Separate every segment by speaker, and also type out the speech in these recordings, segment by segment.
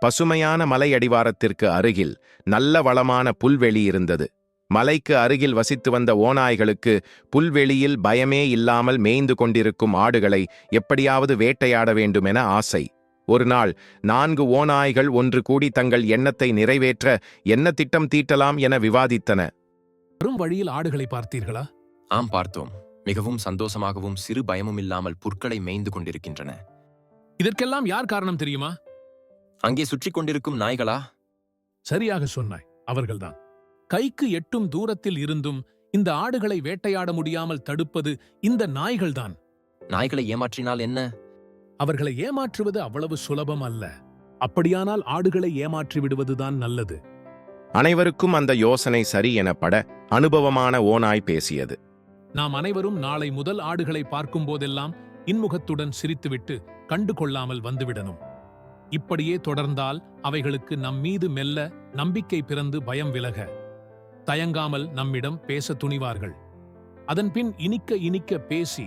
Speaker 1: பசுமையான மலையடிவாரத்திற்கு அருகில் நல்ல வளமான புல்வெளி இருந்தது. மலைக்கு அருகில் வசித்து வந்த ஓநாய்களுக்கு புல்வெளியில் பயமே இல்லாமல் மேய்ந்து கொண்டிருக்கும் ஆடுகளை எப்படியாவது வேட்டையாட வேண்டுமென ஆசை. ஒரு நாள் 4 ஓநாய்கள் ஒன்று கூடி தங்கள் எண்ணத்தை நிறைவேற்ற என்ன திட்டம் தீட்டலாம் என விவாதித்தன.
Speaker 2: வரும் வழியில் ஆடுகளை பார்த்தீர்களா?
Speaker 3: ஆம், பார்த்தோம். மிகவும் சந்தோஷமாகவும் சிறு பயமும் இல்லாமல் புற்களை மேய்ந்து கொண்டிருக்கின்றன.
Speaker 2: இதற்கெல்லாம் யார் காரணம் தெரியுமா?
Speaker 3: அங்கே சுற்றி கொண்டிருக்கும் நாய்களா?
Speaker 2: சரியாக சொன்னாய், அவர்கள்தான். கைக்கு எட்டும் தூரத்தில் இருந்தும் இந்த ஆடுகளை வேட்டையாட முடியாமல் தடுப்பது இந்த நாய்கள்தான்.
Speaker 3: நாய்களை ஏமாற்றினால் என்ன?
Speaker 2: அவர்களை ஏமாற்றுவது அவ்வளவு சுலபம் அல்ல. அப்படியானால் ஆடுகளை ஏமாற்றி விடுவதுதான் நல்லது.
Speaker 1: அனைவருக்கும் அந்த யோசனை சரி எனப்பட அனுபவமான ஓநாய் பேசியது.
Speaker 2: நாம் அனைவரும் நாளை முதல் ஆடுகளை பார்க்கும் போதெல்லாம் இன்முகத்துடன் சிரித்துவிட்டு கண்டு கொள்ளாமல் வந்துவிடணும். இப்படியே தொடர்ந்தால் அவைகளுக்கு நம்மீது மெல்ல நம்பிக்கை பிறந்து பயம் விலக தயங்காமல் நம்மிடம் பேச துணிவார்கள். அதன்பின் இனிக்க இனிக்க பேசி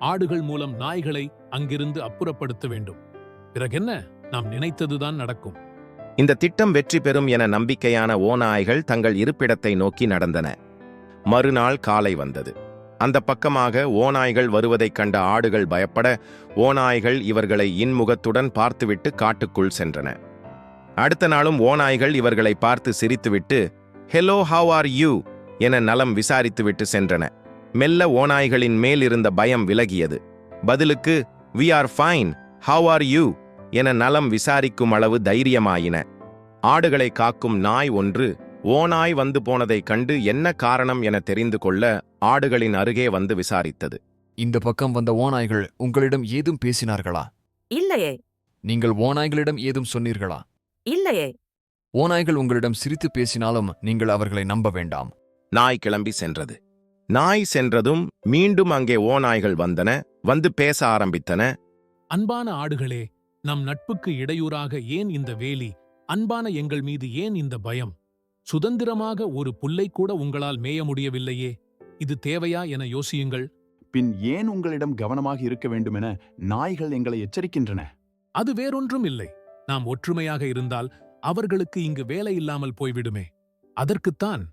Speaker 2: ஆடுகள் மூலம் நாய்களை அங்கிருந்து அப்புறப்படுத்த வேண்டும். பிறகென்ன, நாம் நினைத்ததுதான் நடக்கும்.
Speaker 1: இந்த திட்டம் வெற்றி பெறும் என நம்பிக்கையான ஓநாய்கள் தங்கள் இருப்பிடத்தை நோக்கி நடந்தன. மறுநாள் காலை வந்தது. அந்த பக்கமாக ஓநாய்கள் வருவதைக் கண்ட ஆடுகள் பயப்பட ஓநாய்கள் இவர்களை இன்முகத்துடன் பார்த்துவிட்டு காட்டுக்குள் சென்றன. அடுத்த நாளும் ஓநாய்கள் இவர்களை பார்த்து சிரித்துவிட்டு ஹெலோ, ஹவ் ஆர் யூ என நலம் விசாரித்துவிட்டு சென்றன. மெல்ல ஓநாய்களின் மேல் இருந்த பயம் விலகியது. பதிலுக்கு we are fine, how are you என நலம் விசாரிக்கும் அளவு தைரியமாயின. ஆடுகளை காக்கும் நாய் ஒன்று ஓநாய் வந்து போனதைக் கண்டு என்ன காரணம் என தெரிந்து கொள்ள ஆடுகளின் அருகே வந்து விசாரித்தது.
Speaker 4: இந்த பக்கம் வந்த ஓநாய்கள் உங்களிடம் ஏதும் பேசினார்களா?
Speaker 5: இல்லையே.
Speaker 4: நீங்கள் ஓநாய்களிடம் ஏதும் சொன்னீர்களா?
Speaker 5: இல்லையே.
Speaker 4: ஓநாய்கள் உங்களிடம் சிரித்து பேசினாலும் நீங்கள் அவர்களை நம்ப வேண்டாம்.
Speaker 1: நாய் கிளம்பி சென்றது. நாய் சென்றதும் மீண்டும் அங்கே ஓநாய்கள் வந்தன. வந்து பேச ஆரம்பித்தன.
Speaker 2: அன்பான ஆடுகளே, நம் நட்புக்கு இடையூறாக ஏன் இந்த வேலி? அன்பான எங்கள் மீது ஏன் இந்த பயம்? சுதந்திரமாக ஒரு புல்லை கூட உங்களால் மேய முடியவில்லையே, இது தேவையா என யோசியுங்கள்.
Speaker 6: பின் ஏன் உங்களிடம் கவனமாக இருக்க வேண்டுமென நாய்கள் எங்களை எச்சரிக்கின்றன?
Speaker 2: அது வேறொன்றும் இல்லை. நாம் ஒற்றுமையாக இருந்தால் அவர்களுக்கு இங்கு வேலை இல்லாமல் போய்விடுமே. அதற்குத்தான்.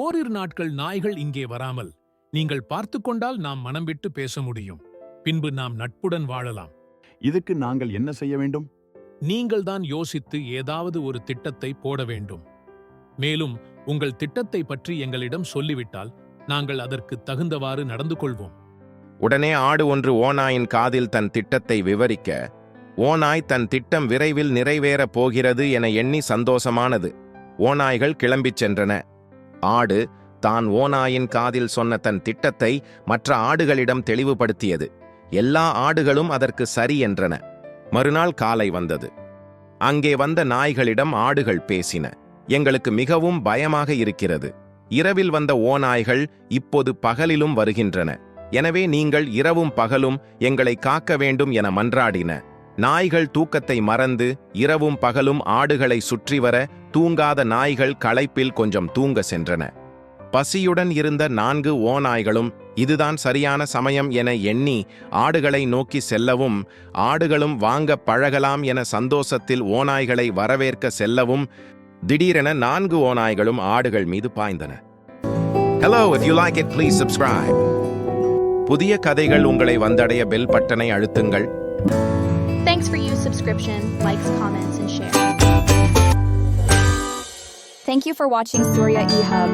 Speaker 2: ஓரிரு நாட்கள் நாய்கள் இங்கே வராமல் நீங்கள் பார்த்து கொண்டால் நாம் மனம் விட்டு பேச முடியும். பின்பு நாம் நட்புடன் வாழலாம்.
Speaker 6: இதுக்கு நாங்கள் என்ன செய்ய வேண்டும்?
Speaker 2: நீங்கள்தான் யோசித்து ஏதாவது ஒரு திட்டத்தை போட வேண்டும். மேலும் உங்கள் திட்டத்தை பற்றி எங்களிடம் சொல்லிவிட்டால் நாங்கள் அதற்கு தகுந்தவாறு நடந்து கொள்வோம்.
Speaker 1: உடனே ஆடு ஒன்று ஓநாயின் காதில் தன் திட்டத்தை விவரிக்க ஓநாய் தன் திட்டம் விரைவில் நிறைவேறப் போகிறது என எண்ணி சந்தோஷமானது. ஓநாய்கள் கிளம்பிச் சென்றன. ஆடு தான் ஓநாயின் காதில் சொன்ன தன் திட்டத்தை மற்ற ஆடுகளிடம் தெளிவுபடுத்தியது. எல்லா ஆடுகளும் அதற்கு சரி என்றன. மறுநாள் காலை வந்தது. அங்கே வந்த நாய்களிடம் ஆடுகள் பேசின. எங்களுக்கு மிகவும் பயமாக இருக்கிறது. இரவில் வந்த ஓநாய்கள் இப்போது பகலிலும் வருகின்றன. எனவே நீங்கள் இரவும் பகலும் எங்களை காக்க வேண்டும் என மன்றாடின. நாய்கள் தூக்கத்தை மறந்து இரவும் பகலும் ஆடுகளை சுற்றி வர தூங்காத நாய்கள் களைப்பில் கொஞ்சம் தூங்க சென்றன. பசியுடன் இருந்த 4 ஓநாய்களும் இதுதான் சரியான சமயம் என எண்ணி ஆடுகளை நோக்கி செல்லவும், ஆடுகளும் வாங்க பழகலாம் என சந்தோஷத்தில் ஓநாய்களை வரவேற்க செல்லவும் திடீரென 4 ஓநாய்களும் ஆடுகள் மீது பாய்ந்தன. Hello, if you like it, please subscribe. புதிய கதைகள் உங்களை வந்தடைய பெல் பட்டனை அழுத்துங்கள்.
Speaker 7: Thanks for your subscription, likes, comments, and share. Thank you for watching Surya eHub.